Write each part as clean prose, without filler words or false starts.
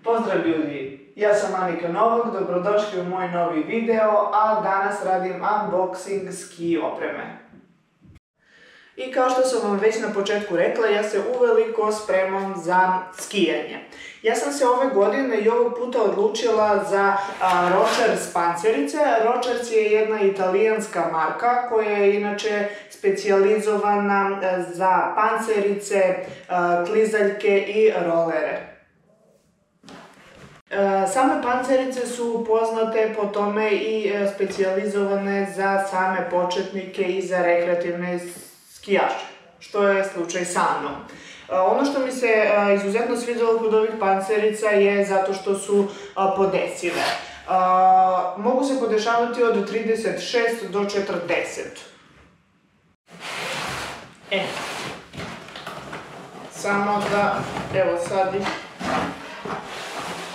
Pozdrav ljudi, ja sam Anika Novak, dobrodošli u moj novi video, a danas radim unboxing ski opreme. I kao što sam vam već na početku rekla, ja se uveliko spremam za skijanje. Ja sam se ove godine i ovog puta odlučila za Rochers pancerice. Rochers je jedna italijanska marka koja je inače specijalizovana za pancerice, klizaljke i rolere. Same pancerice su poznate po tome i specijalizovane za same početnike i za rekreativne skijaše, što je slučaj sa mnom. Ono što mi se izuzetno svidjelo kod ovih pancerica je zato što su podesive. Mogu se podešavati od 36 do 40. Samo da, evo sad ih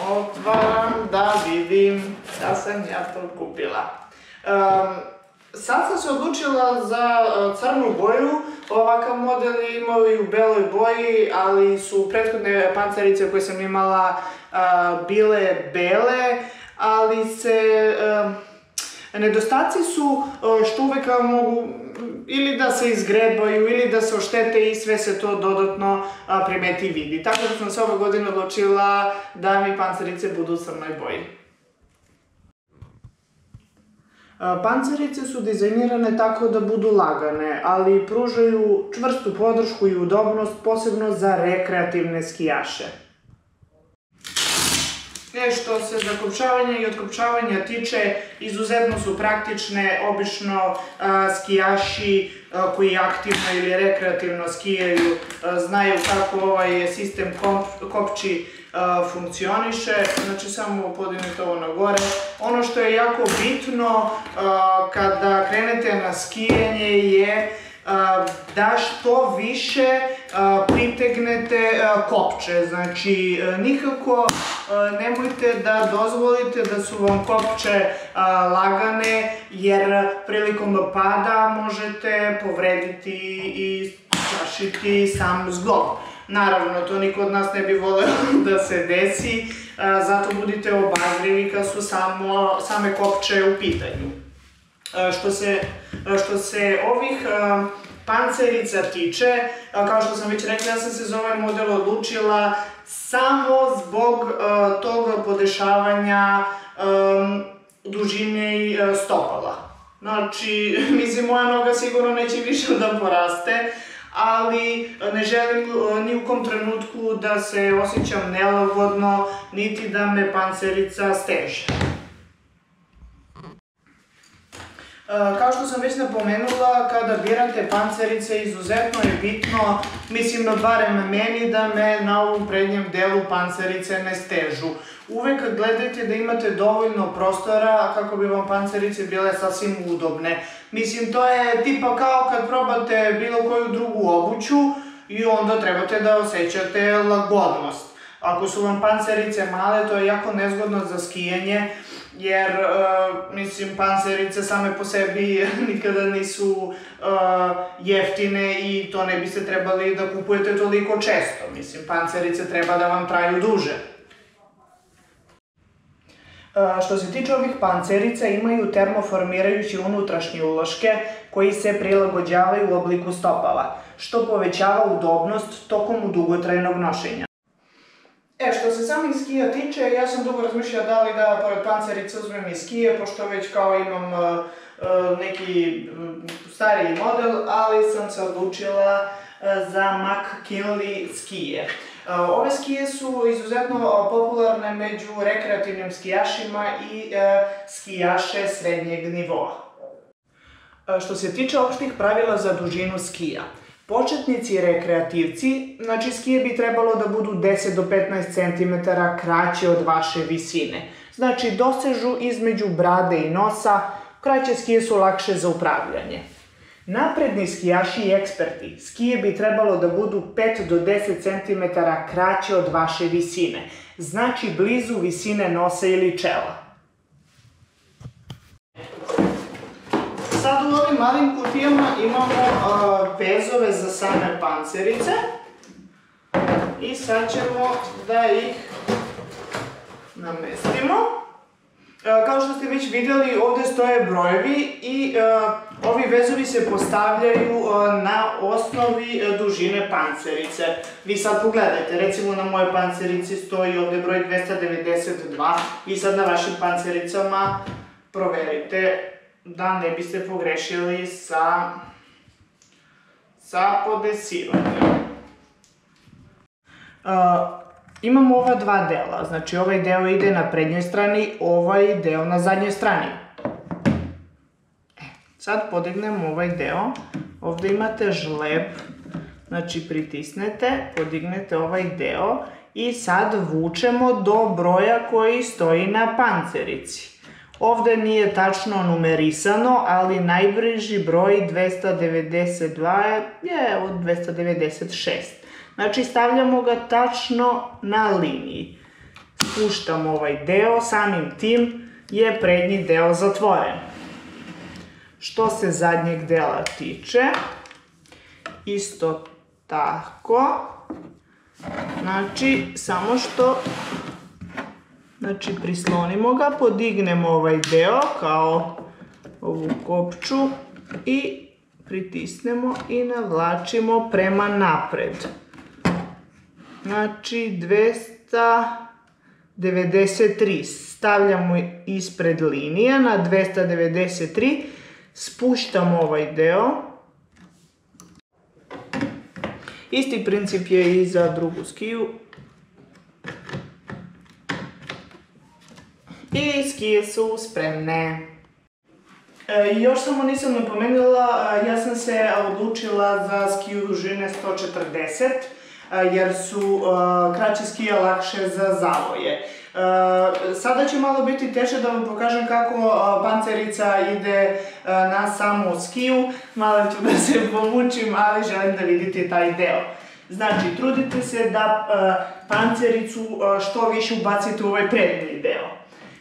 otvaram da vidim da sam ja to kupila. Sad sam se odlučila za crnu boju. Ovakav model je imao i u beloj boji, ali su prethodne pancerice koje sam imala bile bele, ali nedostaci su što uvek mogu ili da se izgrebaju ili da se oštete i sve se to dodatno primeti i vidi. Tako da sam se ove godine odlučila da mi pancerice budu u crnoj boji. Pancerice su dizajnirane tako da budu lagane, ali pružaju čvrstu podršku i udobnost, posebno za rekreativne skijaše. Što se zakopčavanja i otkopčavanja tiče, izuzetno su praktične. Obično skijaši koji aktivno ili rekreativno skijaju znaju kako ovaj sistem kopči funkcioniše. Znači samo podignete ovo na gore. Ono što je jako bitno kada krenete na skijanje je da što više pritegnete kopče. Znači nikako nemojte da dozvolite da su vam kopče lagane, jer prilikom pada možete povrediti i strašiti sam zglob. Naravno, to niko od nas ne bi voleo da se desi, zato budite obazrivi kad su same kopče u pitanju. Što se ovih pancerica tiče, kao što sam već rekla, ja sam se za ovaj model odlučila samo zbog tog podešavanja dužine stopala. Znači, mislim, moja noga sigurno neće više da poraste, ali ne želim ni u kom trenutku da se osjećam nelagodno, niti da me pancerica steže. Kao što sam već napomenula, kada birate pancerice, izuzetno je bitno, mislim barem meni, da me na ovom prednjem delu pancerice ne stežu. Uvek gledajte da imate dovoljno prostora kako bi vam pancerice bile sasvim udobne. Mislim, to je tipa kao kad probate bilo koju drugu obuću i onda trebate da osjećate lagodnost. Ako su vam pancerice male, to je jako nezgodno za skijanje, jer, mislim, pancerice same po sebi nikada nisu jeftine i to ne biste trebali da kupujete toliko često. Mislim, pancerice treba da vam traju duže. Što se tiče ovih pancerica, imaju termoformirajući unutrašnje uloške koji se prilagođavaju u obliku stopala, što povećava udobnost tokom dugotrajnog nošenja. Što se samih skija tiče, ja sam dugo razmišljala da li da pored pancerica uzmem i skije, pošto već kao imam neki stariji model, ali sam se odlučila za McKinley skije. Ove skije su izuzetno popularne među rekreativnim skijašima i skijaše srednjeg nivoa. Što se tiče opštih pravila za dužinu skija, početnici i rekreativci, znači skije bi trebalo da budu 10 do 15 cm kraće od vaše visine. Znači dosežu između brade i nosa, kraće skije su lakše za upravljanje. Napredni skijaši i eksperti, skije bi trebalo da budu 5 do 10 cm kraće od vaše visine, znači blizu visine nosa ili čela. Sad u ovim malim kutijama imamo vezove za same pancerice i sad ćemo da ih namestimo. Kao što ste već vidjeli, ovdje stoje brojevi i ovi vezovi se postavljaju na osnovi dužine pancerice. Vi sad pogledajte, recimo na mojoj pancerici stoji ovdje broj 292. Vi sad na vašim pancericama proverite da ne biste pogrešili sa podesivanjem. Imamo ova dva dela, znači ovaj deo ide na prednjoj strani, ovaj deo na zadnjoj strani. Sad podignemo ovaj deo, ovdje imate žleb, znači pritisnete, podignete ovaj deo i sad vučemo do broja koji stoji na pancerici. Ovdje nije tačno numerisano, ali najbliži broj 292 je od 296. Znači stavljamo ga tačno na liniji. Spuštamo ovaj deo, samim tim je prednji deo zatvoren. Što se zadnjeg dela tiče, isto tako, znači samo što prislonimo ga, podignemo ovaj deo kao ovu kopču i pritisnemo i navlačimo prema napred. Znači 293 stavljamo ispred linije na 293, spuštamo ovaj deo. Isti princip je i za drugu skiju. I skije su spremne. Još samo nisam napomenula, ja sam se odlučila za skiju dužine 140, jer su kraće skije lakše za zavoje. Sada će malo biti teže da vam pokažem kako pancerica ide na samu skiju. Malo ću da se pomučim, ali želim da vidite taj deo. Znači, trudite se da pancericu što više ubacite u ovaj prednji deo.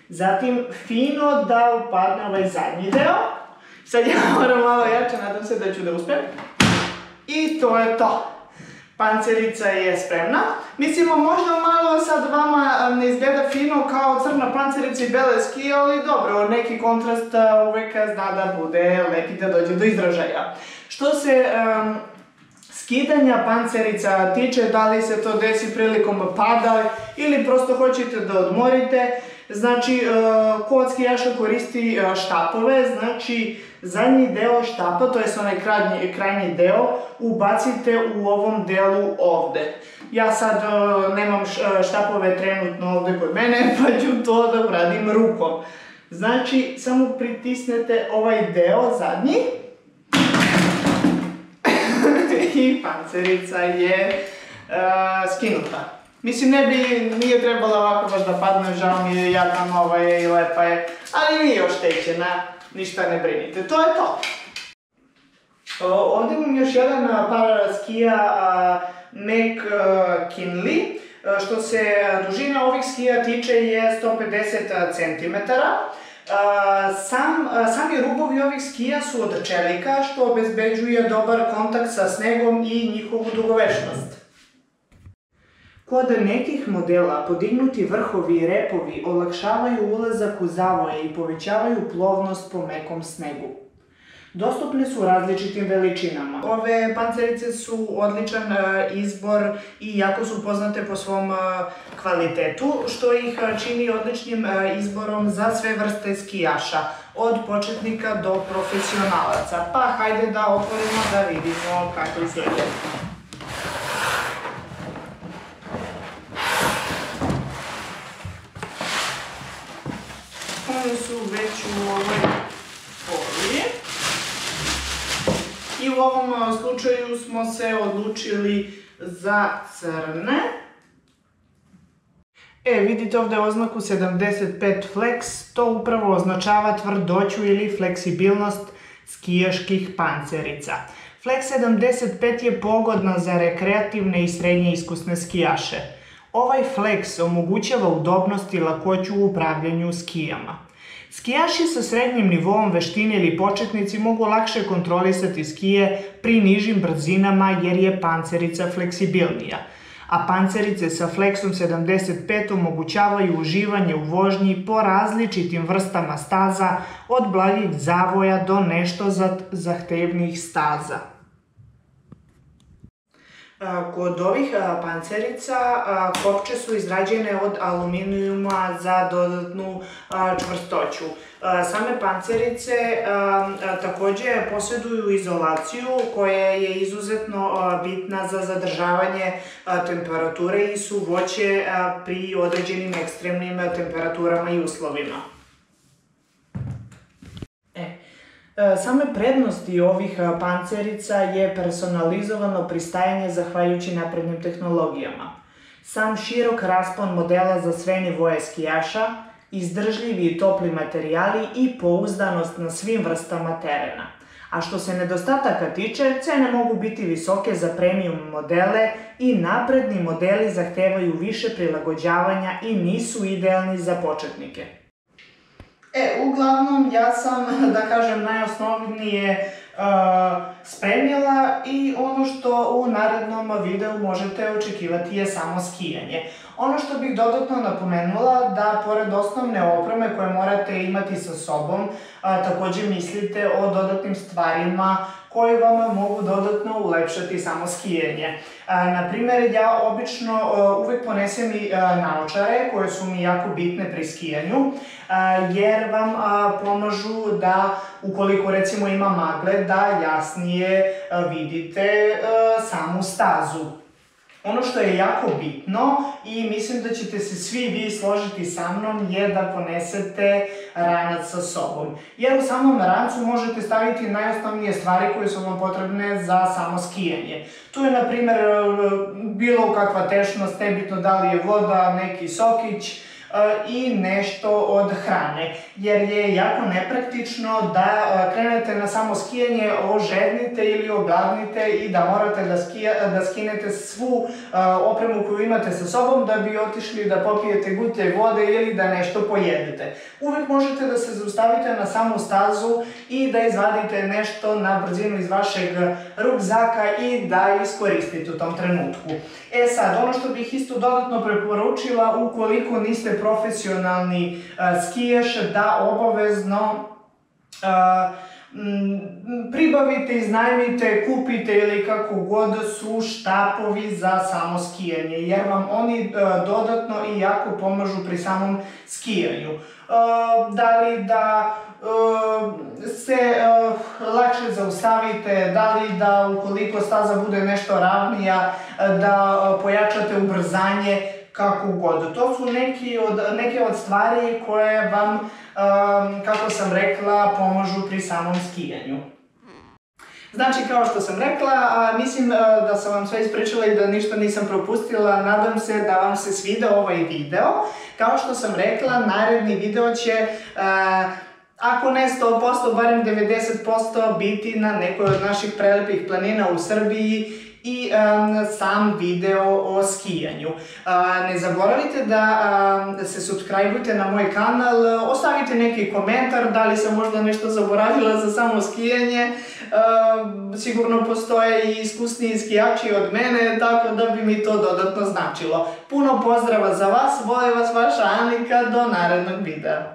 Zatim, fino da upadne ovaj zadnji deo. Sad ja moram malo jače, nadam se da ću da uspem. I to je to. Pancerica je spremna. Mislimo, možda malo sad vama ne izgleda fino kao crna pancerica i bele skije, ali dobro, neki kontrast uvek zna da bude lep i da dođe do izražaja. Što se skidanja pancerica tiče, da li se to desi prilikom pada ili prosto hoćete da odmorite, znači, ko skijaša koristi štapove, znači zadnji deo štapa, to je onaj krajnji deo, ubacite u ovom delu ovde. Ja sad nemam štapove trenutno ovde kod mene, pa ću to da uradim rukom. Znači, samo pritisnete ovaj deo zadnji i pancerica je skinuta. Mislim, nije trebalo ovako baš da padne, žao mi je, jadna nova je i lepa je, ali nije oštećena, ništa ne brinite, to je to. Ovdje imam još jedan par skija McKinley, što se dužina ovih skija tiče je 150 cm. Sami rubovi ovih skija su od čelika, što obezbeđuje dobar kontakt sa snegom i njihovu dugovečnost. Kod nekih modela podignuti vrhovi i repovi olakšavaju ulazak u zavoje i povećavaju plovnost po mekom snegu. Dostupne su u različitim veličinama. Ove pancerice su odličan izbor i jako su poznate po svom kvalitetu, što ih čini odličnim izborom za sve vrste skijaša, od početnika do profesionalaca. Pa hajde da otvorimo da vidimo kako izgleda. One su već u ovoj foliji. I u ovom slučaju smo se odlučili za crne. Vidite ovdje oznaku 75 Flex, to upravo označava tvrdoću ili fleksibilnost skijaških pancerica. Flex 75 je pogodna za rekreativne i srednje iskusne skijaše. Ovaj Flex omogućava udobnost i lakoću u upravljanju skijama. Skijaši sa srednjim nivoom veštine ili početnici mogu lakše kontrolisati skije pri nižim brzinama jer je pancerica fleksibilnija. a pancerice sa Flexom 75 omogućavaju uživanje u vožnji po različitim vrstama staza, od blagih zavoja do nešto zahtevnijih staza. Kod ovih pancerica kopče su izrađene od aluminijuma za dodatnu čvrstoću. Same pancerice takođe posjeduju izolaciju koja je izuzetno bitna za zadržavanje temperature i suvoće pri određenim ekstremnim temperaturama i uslovima. Same prednosti ovih pancerica je personalizovano pristajanje zahvaljujući naprednim tehnologijama. Sam širok raspon modela za sve nivoje skijaša, izdržljivi i topli materijali i pouzdanost na svim vrstama terena. A što se nedostataka tiče, cene mogu biti visoke za premium modele i napredni modeli zahtevaju više prilagođavanja i nisu idealni za početnike. Uglavnom, ja sam, da kažem, najosnovnije spremila i ono što u narednom videu možete očekivati je samo skijanje. Ono što bih dodatno napomenula da pored osnovne opreme koje morate imati sa sobom, takođe mislite o dodatnim stvarima koje vam mogu dodatno ulepšati samo skijanje. Naprimer, ja obično uvek ponesem i naočare koje su mi jako bitne pri skijanju, jer vam pomažu da, ukoliko recimo ima magle, da jasnije vidite samu stazu. Ono što je jako bitno i mislim da ćete se svi vi složiti sa mnom je da ponesete ranac sa sobom. Jer u samom rancu možete staviti najosnovnije stvari koje su vam potrebne za samo skijanje. Tu je, na primer, bilo kakva tečnost, nebitno da li je voda, neki sokić i nešto od hrane. Jer je jako nepraktično da krenete na samo skijanje, ožednite ili ogladnite i da morate da skinete svu opremu koju imate sa sobom da bi otišli da popijete gutlje vode ili da nešto pojedete. Uvek možete da se zaustavite na samu stazu i da izvadite nešto na brzinu iz vašeg rukzaka i da iskoristite u tom trenutku. Sad, ono što bih isto dodatno preporučila, ukoliko niste profesionalni skijaš, da obavezno pribavite, iznajmite, kupite ili kako god su štapovi za samo skijanje, jer vam oni dodatno i jako pomažu pri samom skijanju. Da li da se lakše zaustavite, da li da ukoliko staza bude nešto ravnija, da pojačate ubrzanje, kako god. To su neke od stvari koje vam, kako sam rekla, pomažu pri samom skijanju. Znači, kao što sam rekla, mislim da sam vam sve ispričala i da ništa nisam propustila. Nadam se da vam se svideo ovaj video. Kao što sam rekla, naredni video će, ako ne 100%, barem 90% biti na nekoj od naših prelepih planina u Srbiji i sam video o skijanju. Ne zaboravite da se subscribe-ujte na moj kanal, ostavite neki komentar, da li sam možda nešto zaboravila za samo skijanje. Sigurno postoje i iskusniji skijači od mene, tako da bi mi to dodatno značilo. Puno pozdrava za vas, voli vas vaša Anika, do narednog videa.